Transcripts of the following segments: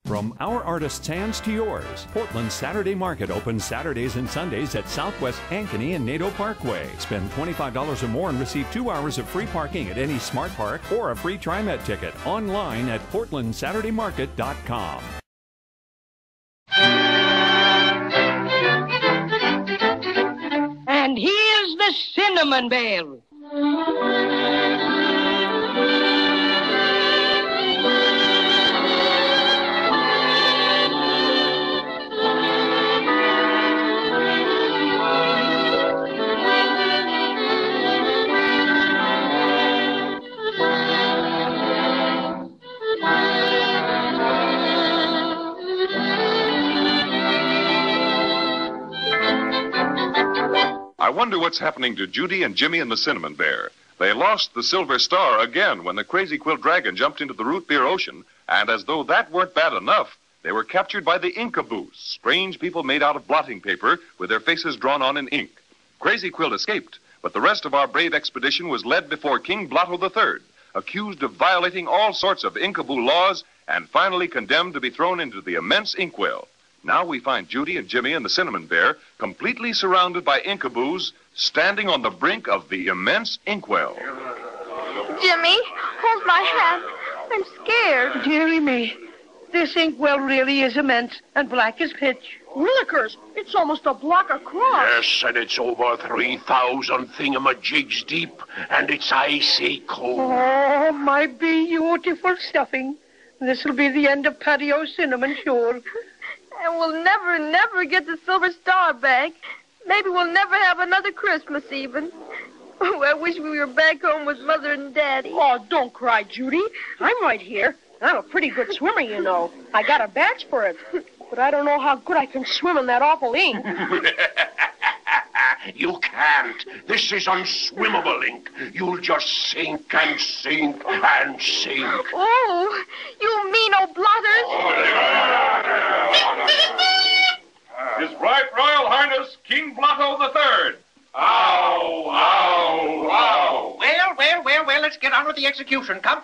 From our artists' hands to yours, Portland's Saturday Market opens Saturdays and Sundays at Southwest Ankeny and Nadeau Parkway. Spend $25 or more and receive 2 hours of free parking at any Smart Park or a free TriMet ticket online at portlandsaturdaymarket.com. And here's the Cinnamon Bear. I wonder what's happening to Judy and Jimmy and the Cinnamon Bear. They lost the Silver Star again when the Crazy Quilt Dragon jumped into the root beer ocean, and as though that weren't bad enough, they were captured by the Inkaboos, strange people made out of blotting paper with their faces drawn on in ink. Crazy Quilt escaped, but the rest of our brave expedition was led before King Blotto III, accused of violating all sorts of Inkaboo laws, and finally condemned to be thrown into the immense inkwell. Now we find Judy and Jimmy and the Cinnamon Bear completely surrounded by Inkaboos, standing on the brink of the immense inkwell. Jimmy, hold my hand. I'm scared. Dearie me, this inkwell really is immense and black as pitch. Willikers, it's almost a block across. Yes, and it's over 3,000 thingamajigs deep, and it's icy cold. Oh, my beautiful stuffing. This'll be the end of Patio Cinnamon, sure. And we'll never get the Silver Star back. Maybe we'll never have another Christmas even. Oh, I wish we were back home with Mother and Daddy. Oh, don't cry, Judy. I'm right here. I'm a pretty good swimmer, you know. I got a badge for it. But I don't know how good I can swim in that awful ink. You can't. This is unswimmable ink. You'll just sink and sink and sink. Oh, you mean old blotters. His Right Royal Highness, King Blotto III. Ow, ow, ow. Well, let's get on with the execution. Come.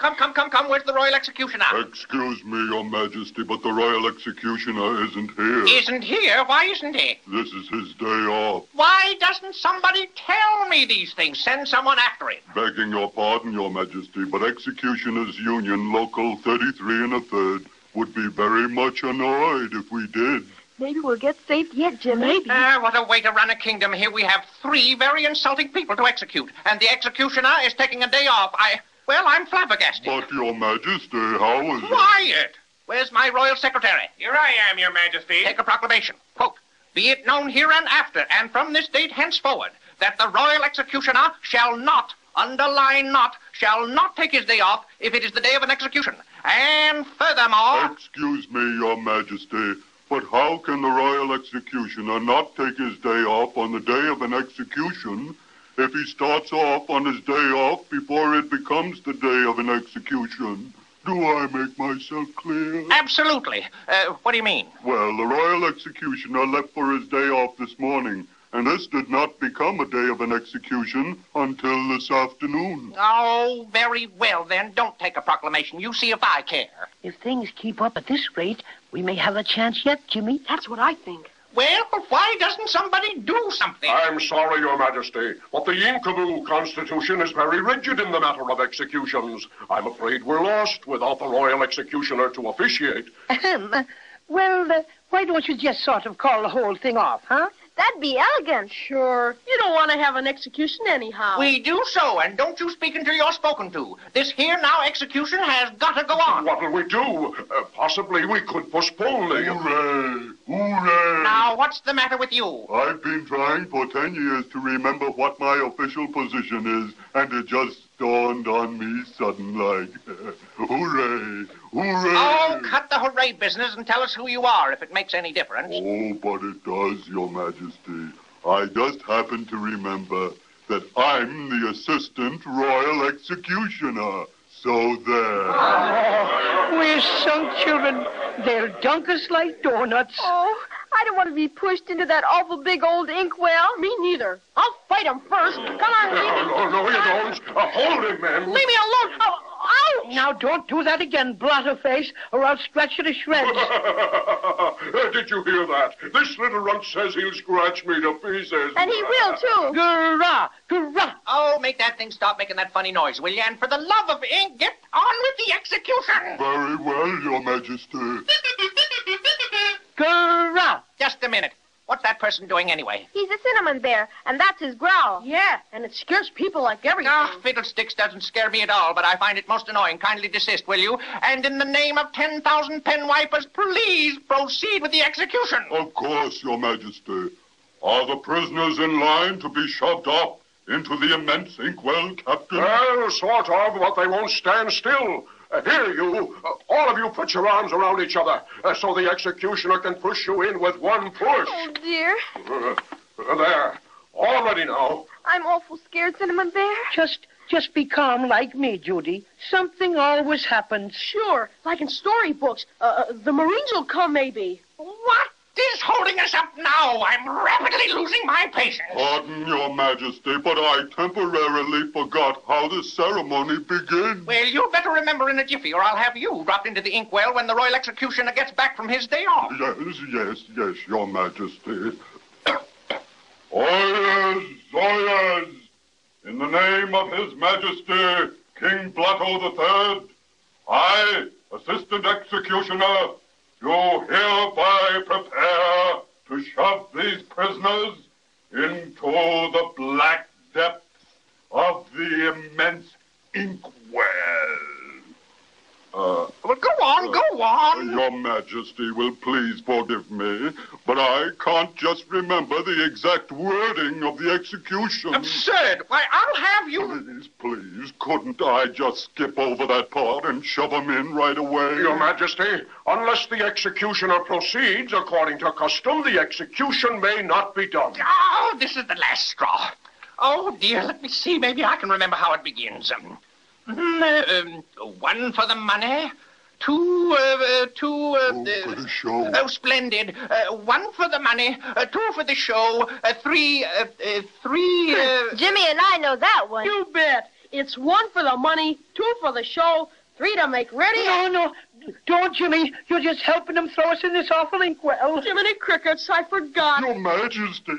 Where's the Royal Executioner? Excuse me, Your Majesty, but the Royal Executioner isn't here. Isn't here? Why isn't he? This is his day off. Why doesn't somebody tell me these things? Send someone after him. Begging your pardon, Your Majesty, but Executioners Union Local 33 1/3 would be very much annoyed if we did. Maybe we'll get saved yet, Jimmy. What a way to run a kingdom. Here we have 3 very insulting people to execute, and the executioner is taking a day off. I'm flabbergasted. But, Your Majesty, how is it? Quiet! Where's my royal secretary? Here I am, Your Majesty. Take a proclamation. Quote, be it known hereinafter, and from this date henceforward, that the royal executioner shall not, underline not, shall not take his day off if it is the day of an execution. And furthermore... Excuse me, Your Majesty, but how can the Royal Executioner not take his day off on the day of an execution if he starts off on his day off before it becomes the day of an execution? Do I make myself clear? Absolutely. What do you mean? Well, the Royal Executioner left for his day off this morning, and this did not become a day of an execution until this afternoon. Oh, very well, then. Don't take a proclamation. You see if I care. If things keep up at this rate, we may have a chance yet, Jimmy. That's what I think. Well, why doesn't somebody do something? I'm sorry, Your Majesty, but the Inkaboo Constitution is very rigid in the matter of executions. I'm afraid we're lost without the Royal Executioner to officiate. Why don't you just sort of call the whole thing off, huh? That'd be elegant. Sure. You don't want to have an execution anyhow. We do so, and don't you speak until you're spoken to. This here now execution has got to go on. What'll we do? Possibly we could postpone the... Hooray! Hooray! Now, what's the matter with you? I've been trying for 10 years to remember what my official position is, and it just dawned on me sudden-like. Hooray! Hooray! Oh, cut the hooray business and tell us who you are, if it makes any difference. Oh, but it does, Your Majesty. I just happen to remember that I'm the Assistant Royal Executioner. So there. Oh, we're sunk children. They'll dunk us like donuts. Oh, I don't want to be pushed into that awful big old inkwell. Me neither. I'll fight him first. Come on, leave me. No, you don't. Hold him, man. Leave me alone. Ouch! Now, don't do that again, Blotterface, or I'll scratch you to shreds. Did you hear that? This little runt says he'll scratch me to pieces. And he will, too. Gurrah! Gurrah! Oh, make that thing stop making that funny noise, will you? And for the love of ink, get on with the execution. Very well, Your Majesty. Gurrah! Just a minute. What's that person doing anyway? He's a cinnamon bear, and that's his growl. Yeah, and it scares people like everything. Ah, fiddlesticks doesn't scare me at all, but I find it most annoying. Kindly desist, will you? And in the name of 10,000 pen wipers, please proceed with the execution. Of course, Your Majesty. Are the prisoners in line to be shoved off into the immense inkwell, Captain? Well, sort of, but they won't stand still. Here, you. All of you put your arms around each other so the executioner can push you in with one push. Oh, dear. There. All ready now. I'm awful scared, Cinnamon Bear. Just be calm like me, Judy. Something always happens. Sure, like in storybooks. The Marines will come, maybe. What is holding us up now? I'm rapidly losing my patience. Pardon, Your Majesty, but I temporarily forgot how the ceremony begins. Well, you'd better remember in a jiffy, or I'll have you dropped into the inkwell when the Royal Executioner gets back from his day off. Yes, Your Majesty. Oyez, oyez! In the name of His Majesty, King Blotto III, I, Assistant Executioner, do hereby prepare to shove these prisoners into the black depths of the immense inkwell. Well, go on. Your Majesty will please forgive me, but I can't just remember the exact wording of the execution. Absurd. Why, I'll have you... Please, couldn't I just skip over that part and shove them in right away? Your Majesty, unless the executioner proceeds according to custom, the execution may not be done. Oh, this is the last straw. Oh, dear, let me see. Maybe I can remember how it begins. One for the money. Two for the show. Oh, splendid. One for the money, two for the show, three... Jimmy and I know that one. You bet. It's 1 for the money, 2 for the show, 3 to make ready. No. Don't, Jimmy. You're just helping them throw us in this awful inkwell. Jiminy Crickets, I forgot. Your Majesty,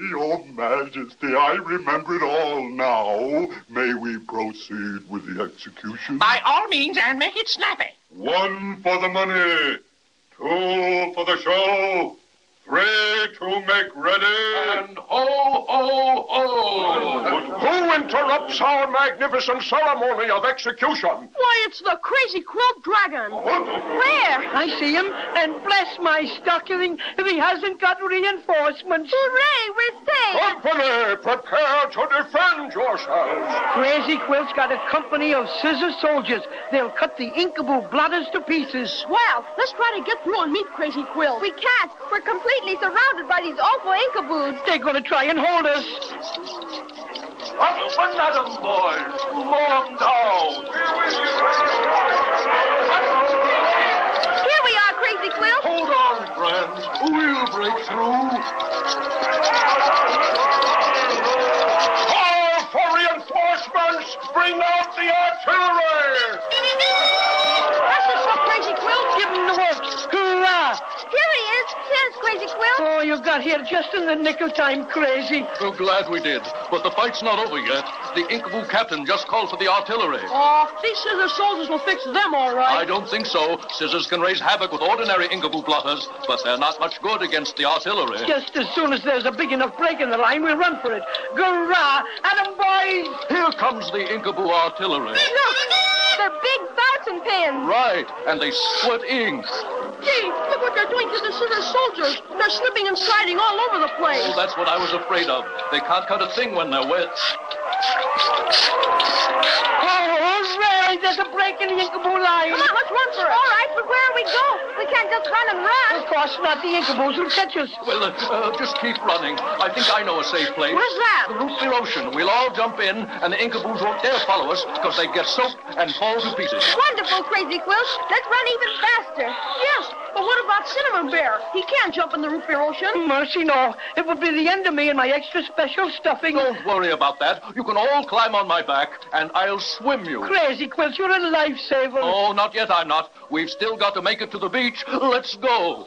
I remember it all now. May we proceed with the execution? By all means, and make it snappy. 1 for the money, 2 for the show, 3 to make ready. And ho, ho, ho! Who interrupts our magnificent ceremony of execution? Why, it's the Crazy Quilt Dragon. Where? I see him, and bless my stocking if he hasn't got reinforcements. Hooray, we're safe. Company, prepare to defend yourselves. Crazy Quilt's got a company of scissor soldiers. They'll cut the Inkaboo blotters to pieces. Swell. Let's try to get through and meet Crazy Quilt. We can't. We're completely surrounded by these awful Inkaboos. They're going to try and hold us. Up and at 'em, boys. Mow 'em down. Here we are, Crazy Quilt. Hold on, friends. We'll break through. Call for reinforcements. Bring out the artillery. That's just so Crazy Quilt. Give him the works. Hurrah! Here he is. There's Crazy Quilt. Oh, you got here just in the nick of time, Crazy. So glad we did. But the fight's not over yet. The Inkaboo captain just called for the artillery. Oh, these scissor soldiers will fix them all right. I don't think so. Scissors can raise havoc with ordinary Inkaboo blotters, but they're not much good against the artillery. Just as soon as there's a big enough break in the line, we'll run for it. Gurrah! At 'em, boys! Here comes the Inkaboo artillery. Look, they're big fountain pens. Right, and they squirt ink. Gee, look what they're doing to the scissor soldiers. They're slipping and sliding all over the place. Oh, that's what I was afraid of. They can't cut a thing when they're wet. Oh, hooray! There's a break in the Inkaboo line. Come on, let's run for it. All right, but where are we going? We can't just run and run. Of course not. The Inkaboos will catch us. Well, just keep running. I think I know a safe place. Where's that? The root beer ocean. We'll all jump in, and the Inkaboos won't dare follow us because they get soaked and fall to pieces. Wonderful, Crazy Quilt. Let's run even faster. Yes, but what about about Cinnamon Bear? He can't jump in the root beer ocean. Mercy, no. It would be the end of me and my extra special stuffing. Don't worry about that. You can all climb on my back, and I'll swim you. Crazy Quilt, you're a lifesaver. Oh, not yet, I'm not. We've still got to make it to the beach. Let's go.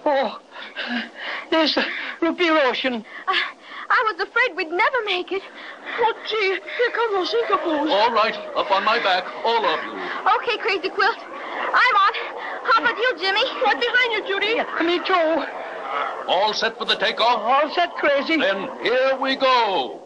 Oh, there's the root beer ocean. I was afraid we'd never make it. Oh, gee, here come those Inkaboos. All right, up on my back, all of you. Okay, Crazy Quilt. I'm on. How about you, Jimmy? Right behind you, Judy. Yeah, me too. All set for the takeoff? All set, Crazy. Then here we go.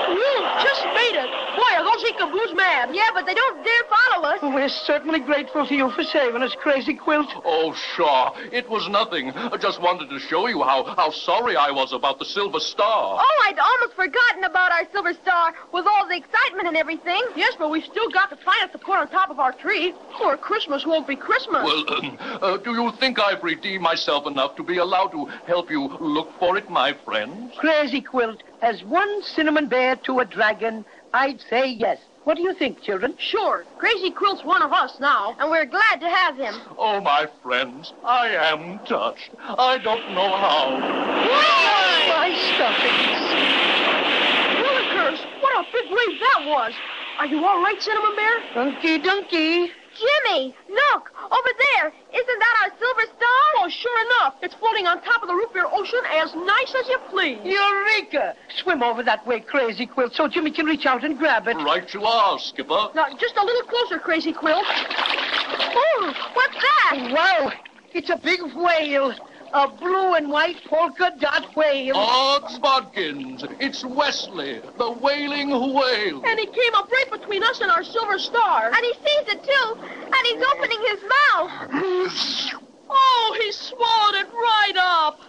You just made it. Boy, are those Inkaboos mad. Yeah, but they don't dare follow us. We're certainly grateful to you for saving us, Crazy Quilt. Oh, Shaw, it was nothing. I just wanted to show you how sorry I was about the Silver Star. Oh, I'd almost forgotten about our Silver Star with all the excitement and everything. Yes, but we've still got to find it to put on top of our tree, or Christmas won't be Christmas. Well, do you think I've redeemed myself enough to be allowed to help you look for it, my friends? Crazy Quilt, as one cinnamon bear to a dragon, I'd say yes. What do you think, children? Sure. Crazy Quilt's one of us now. And we're glad to have him. Oh, my friends, I am touched. I don't know how. My stuffings. Willikers, what a big wave that was. Are you all right, Cinnamon Bear? Donkey, donkey. Jimmy, look, over there. Isn't that our Silver Star? Oh, sure enough. It's floating on top of the root beer ocean as nice as you please. Eureka! Swim over that way, Crazy Quilt, so Jimmy can reach out and grab it. Right you are, Skipper. Now, just a little closer, Crazy Quilt. Oh, what's that? Wow! It's a big whale. A blue and white polka dot whale. Odds bodkins, it's Wesley, the wailing whale. And he came up right between us and our Silver Star. And he sees it, too. And he's opening his mouth. Oh, he swallowed it right up.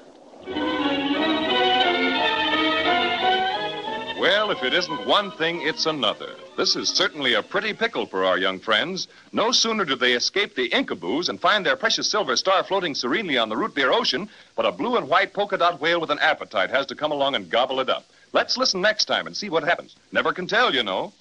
Well, if it isn't one thing, it's another. This is certainly a pretty pickle for our young friends. No sooner do they escape the Inkaboos and find their precious Silver Star floating serenely on the root beer ocean, but a blue and white polka dot whale with an appetite has to come along and gobble it up. Let's listen next time and see what happens. Never can tell, you know.